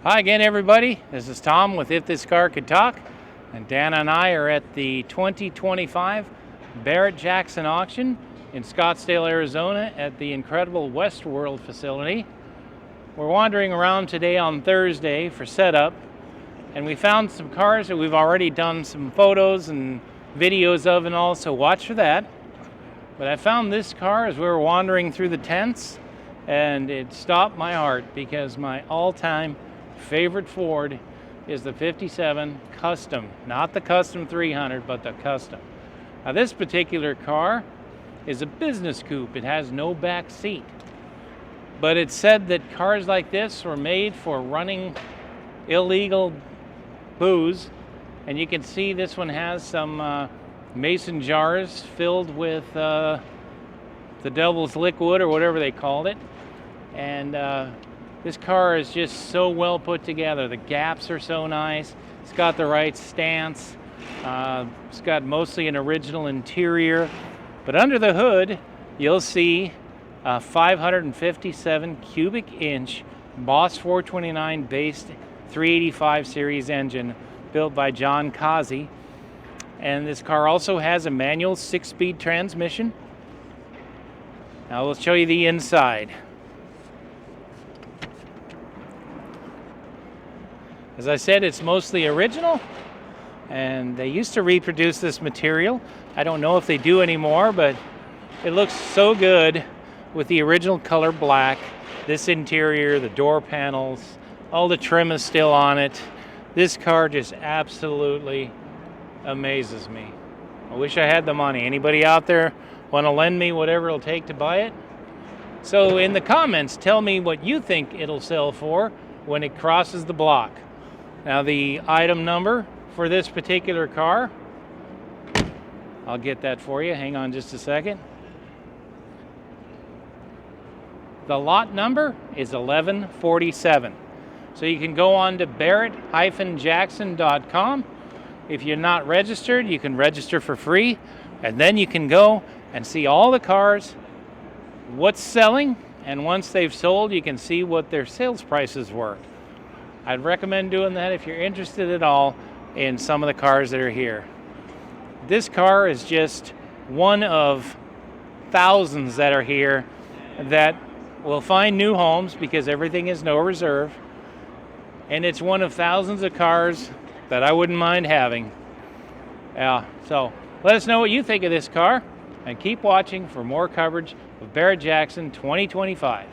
Hi again, everybody. This is Tom with If This Car Could Talk, and Dana and I are at the 2025 Barrett-Jackson auction in Scottsdale, Arizona at the incredible Westworld facility. We're wandering around today on Thursday for setup, and we found some cars that we've already done some photos and videos of and all, so watch for that. But I found this car as we were wandering through the tents, and it stopped my heart because my all-time favorite Ford is the 57 Custom, not the Custom 300, but the Custom. Now this particular car is a business coupe. It has no back seat, but it's said that cars like this were made for running illegal booze, and you can see this one has some mason jars filled with the devil's liquid or whatever they called it, and this car is just so well put together. The gaps are so nice. It's got the right stance. It's got mostly an original interior. But under the hood, you'll see a 557 cubic inch Boss 429 based 385 series engine built by Jon Kaase. And this car also has a manual 6-speed transmission. Now we'll show you the inside. As I said, it's mostly original, and they used to reproduce this material. I don't know if they do anymore, but it looks so good with the original color black. This interior, the door panels, all the trim is still on it. This car just absolutely amazes me. I wish I had the money. Anybody out there want to lend me whatever it'll take to buy it? So in the comments, tell me what you think it'll sell for when it crosses the block. Now the item number for this particular car, I'll get that for you. Hang on just a second. The lot number is 1147. So you can go on to Barrett-Jackson.com. If you're not registered, you can register for free, and then you can go and see all the cars, what's selling, and once they've sold, you can see what their sales prices were. I'd recommend doing that if you're interested at all in some of the cars that are here. This car is just one of thousands that are here that will find new homes because everything is no reserve. And it's one of thousands of cars that I wouldn't mind having. So let us know what you think of this car, and keep watching for more coverage of Barrett-Jackson 2025.